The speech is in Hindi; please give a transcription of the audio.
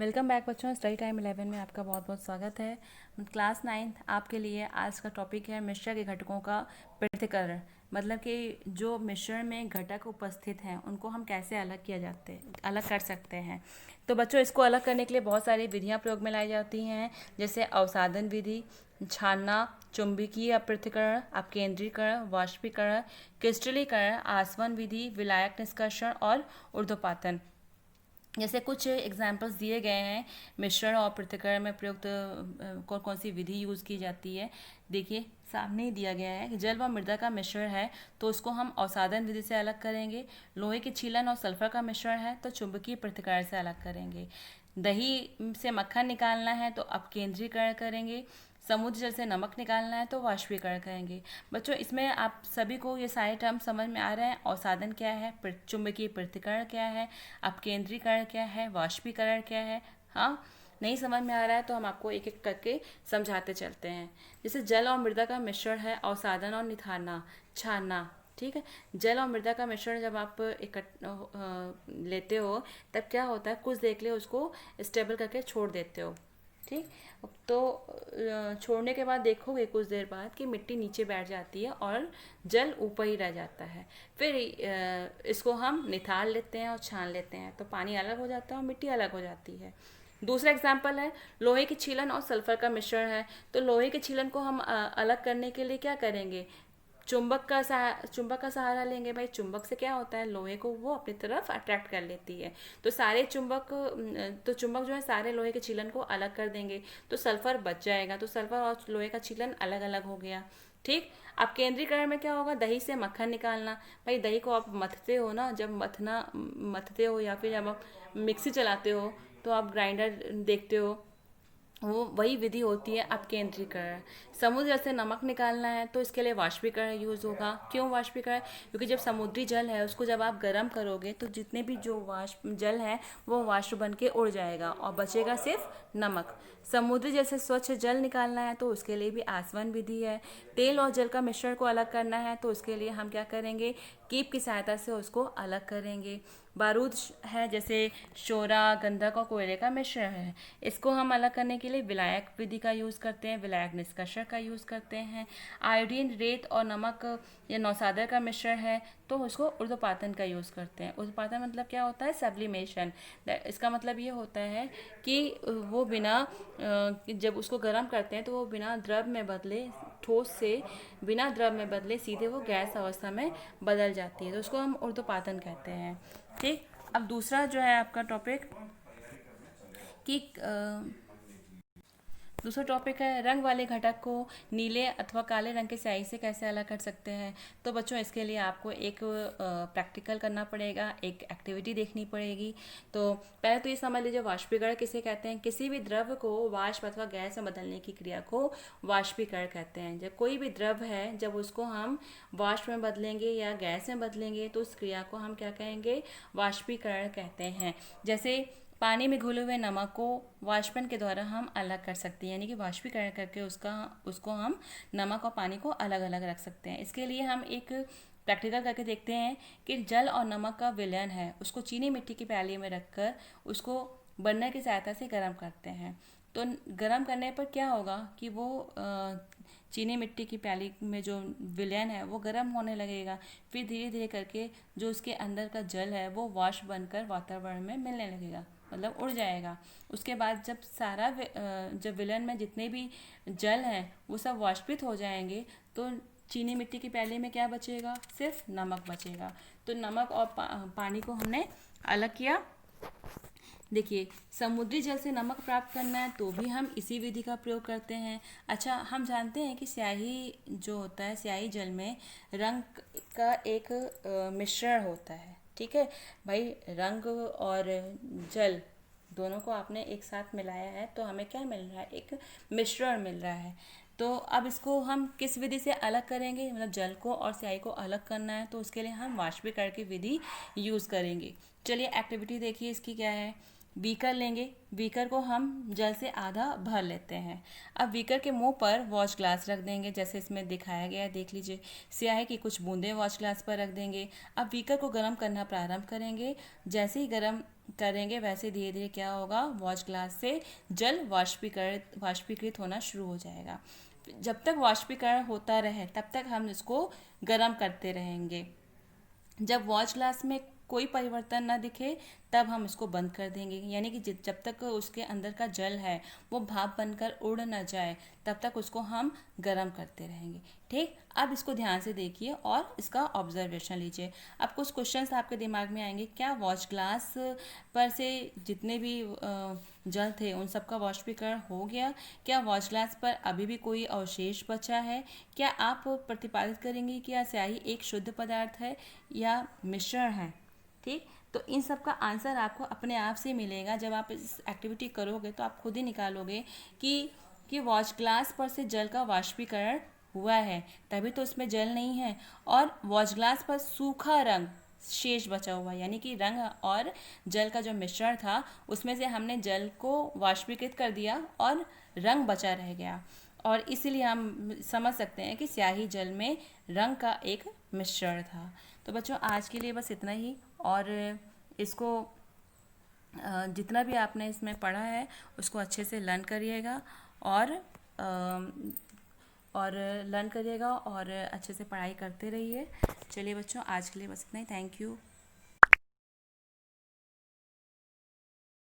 वेलकम बैक बच्चों। स्टडी टाइम 11 में आपका बहुत बहुत स्वागत है। क्लास 9 आपके लिए आज का टॉपिक है मिश्रण के घटकों का पृथक्करण। मतलब कि जो मिश्रण में घटक उपस्थित हैं उनको हम कैसे अलग कर सकते हैं। तो बच्चों, इसको अलग करने के लिए बहुत सारी विधियां प्रयोग में लाई जाती हैं, जैसे अवसादन विधि, छानना, चुंबकीय अपृथक्करण, अपकेंद्रीकरण, वाष्पीकरण, क्रिस्टलीकरण, आसवन विधि, विलायक निष्कर्षण और ऊर्ध्वपातन। जैसे कुछ एग्जाम्पल्स दिए गए हैं मिश्रण और पृथक्करण में प्रयुक्त कौन कौन सी विधि यूज़ की जाती है। देखिए, सामने ही दिया गया है कि जल व मृदा का मिश्रण है तो उसको हम अवसादन विधि से अलग करेंगे। लोहे के छीलन और सल्फर का मिश्रण है तो चुंबकीय पृथक्करण से अलग करेंगे। दही से मक्खन निकालना है तो अपकेंद्रीकरण करेंगे। समुद्र जल से नमक निकालना है तो वाष्पीकरण करेंगे। बच्चों, इसमें आप सभी को ये सारे टर्म समझ में आ रहे हैं। अवसादन क्या है, चुंबकीय पृथक्करण क्या है, अपकेंद्रीकरण क्या है, वाष्पीकरण क्या है। हाँ, नहीं समझ में आ रहा है तो हम आपको एक एक करके समझाते चलते हैं। जैसे जल और मृदा का मिश्रण है, अवसादन और निथारना, छानना। ठीक है, जल और मृदा का मिश्रण जब आप लेते हो तब क्या होता है, कुछ देर के लिए उसको स्टेबल करके छोड़ देते हो। ठीक, तो छोड़ने के बाद देखोगे कुछ देर बाद कि मिट्टी नीचे बैठ जाती है और जल ऊपर ही रह जाता है। फिर इसको हम निथार लेते हैं और छान लेते हैं तो पानी अलग हो जाता है और मिट्टी अलग हो जाती है। दूसरा एग्जाम्पल है लोहे के छीलन और सल्फर का मिश्रण है। तो लोहे के छीलन को हम अलग करने के लिए क्या करेंगे, चुंबक का सहारा लेंगे। भाई, चुंबक से क्या होता है, लोहे को वो अपनी तरफ अट्रैक्ट कर लेती है। तो चुंबक जो है सारे लोहे के छीलन को अलग कर देंगे तो सल्फर बच जाएगा। तो सल्फर और लोहे का छीलन अलग अलग हो गया। ठीक, अब केंद्रीकरण में क्या होगा, दही से मक्खन निकालना। भाई, दही को आप मथते हो ना, जब मथते हो या फिर जब आप मिक्सी चलाते हो तो आप ग्राइंडर देखते हो, वो वही विधि होती है अपकेंद्रीकरण। समुद्र से नमक निकालना है तो इसके लिए वाष्पीकरण यूज़ होगा। क्यों वाष्पीकरण, क्योंकि जब समुद्री जल है उसको जब आप गर्म करोगे तो जितने भी जो वाष्प जल है वो वाष्प बन के उड़ जाएगा और बचेगा सिर्फ नमक। समुद्री जल से स्वच्छ जल निकालना है तो उसके लिए भी आसवन विधि है। तेल और जल का मिश्रण को अलग करना है तो उसके लिए हम क्या करेंगे, कीप की सहायता से उसको अलग करेंगे। बारूद है, जैसे शोरा, गंधक और कोयले का मिश्रण है, इसको हम अलग करने के लिए विलायक विधि का यूज़ करते हैं, विलायक निष्कर्षण का यूज़ करते हैं। आयोडीन, रेत और नमक या नौसादर का मिश्रण है तो उसको ऊर्ध्वपातन का यूज़ करते हैं। ऊर्ध्वपातन मतलब क्या होता है, सब्लिमेशन। इसका मतलब ये होता है कि वो जब उसको गर्म करते हैं तो वो बिना द्रव में बदले, ठोस से बिना द्रव में बदले सीधे वो गैस अवस्था में बदल जाती है, तो उसको हम ऊर्ध्वपातन कहते हैं। ठीक, अब दूसरा जो है आपका टॉपिक कि दूसरा टॉपिक है रंग वाले घटक को नीले अथवा काले रंग के स्याही से कैसे अलग कर सकते हैं। तो बच्चों, इसके लिए आपको एक प्रैक्टिकल करना पड़ेगा, एक एक्टिविटी देखनी पड़ेगी। तो पहले तो ये समझ लीजिए वाष्पीकरण किसे कहते हैं। किसी भी द्रव को वाष्प अथवा गैस में बदलने की क्रिया को वाष्पीकरण कहते हैं। जब कोई भी द्रव है, जब उसको हम वाष्प में बदलेंगे या गैस में बदलेंगे तो उस क्रिया को हम क्या कहेंगे, वाष्पीकरण कहते हैं। जैसे पानी में घुले हुए नमक को वाष्पन के द्वारा हम अलग कर सकते हैं, यानी कि वाष्पीकरण करके उसको हम नमक और पानी को अलग अलग रख सकते हैं। इसके लिए हम एक प्रैक्टिकल करके देखते हैं कि जल और नमक का विलयन है, उसको चीनी मिट्टी की प्याली में रखकर उसको बर्नर की सहायता से गर्म करते हैं। तो गर्म करने पर क्या होगा कि वो चीनी मिट्टी की प्याली में जो विलयन है वो गर्म होने लगेगा। फिर धीरे धीरे करके जो उसके अंदर का जल है वो वाष्प बनकर वातावरण में मिलने लगेगा, मतलब उड़ जाएगा। उसके बाद जब विलयन में जितने भी जल हैं वो सब वाष्पित हो जाएंगे तो चीनी मिट्टी की प्याली में क्या बचेगा, सिर्फ नमक बचेगा। तो नमक और पानी को हमने अलग किया। देखिए, समुद्री जल से नमक प्राप्त करना है तो भी हम इसी विधि का प्रयोग करते हैं। अच्छा, हम जानते हैं कि स्याही जो होता है, स्याही जल में रंग का एक मिश्रण होता है। ठीक है भाई, रंग और जल दोनों को आपने एक साथ मिलाया है तो हमें क्या मिल रहा है, एक मिश्रण मिल रहा है। तो अब इसको हम किस विधि से अलग करेंगे, मतलब जल को और स्याही को अलग करना है तो उसके लिए हम वाष्पीकरण की विधि यूज़ करेंगे। चलिए एक्टिविटी देखिए इसकी क्या है। बीकर लेंगे, बीकर को हम जल से आधा भर लेते हैं। अब बीकर के मुंह पर वॉश ग्लास रख देंगे, जैसे इसमें दिखाया गया है, देख लीजिए। स्याही की कुछ बूंदें वॉश ग्लास पर रख देंगे। अब बीकर को गर्म करना प्रारंभ करेंगे। जैसे ही गर्म करेंगे वैसे धीरे धीरे क्या होगा, वॉश ग्लास से जल वाष्पीकृत होना शुरू हो जाएगा। जब तक वाष्पीकरण होता रहे तब तक हम इसको गर्म करते रहेंगे। जब वॉच ग्लास में कोई परिवर्तन ना दिखे तब हम इसको बंद कर देंगे, यानी कि जब तक उसके अंदर का जल है वो भाप बनकर उड़ ना जाए तब तक उसको हम गर्म करते रहेंगे। ठीक, अब इसको ध्यान से देखिए और इसका ऑब्जर्वेशन लीजिए। अब कुछ क्वेश्चंस आपके दिमाग में आएंगे, क्या वॉच ग्लास पर से जितने भी जल थे उन सबका वाष्पीकरण हो गया? क्या वॉच ग्लास पर अभी भी कोई अवशेष बचा है? क्या आप प्रतिपादित करेंगे कि यह स्याही एक शुद्ध पदार्थ है या मिश्रण है? ठीक, तो इन सब का आंसर आपको अपने आप से मिलेगा। जब आप इस एक्टिविटी करोगे तो आप खुद ही निकालोगे कि वॉच ग्लास पर से जल का वाष्पीकरण हुआ है, तभी तो उसमें जल नहीं है। और वॉच ग्लास पर सूखा रंग शेष बचा हुआ है, यानी कि रंग और जल का जो मिश्रण था उसमें से हमने जल को वाष्पीकृत कर दिया और रंग बचा रह गया, और इसीलिए हम समझ सकते हैं कि स्याही जल में रंग का एक मिश्रण था। तो बच्चों आज के लिए बस इतना ही, और इसको जितना भी आपने इसमें पढ़ा है उसको अच्छे से लर्न करिएगा और लर्न करिएगा और अच्छे से पढ़ाई करते रहिए। चलिए बच्चों आज के लिए बस इतना ही। Thank you.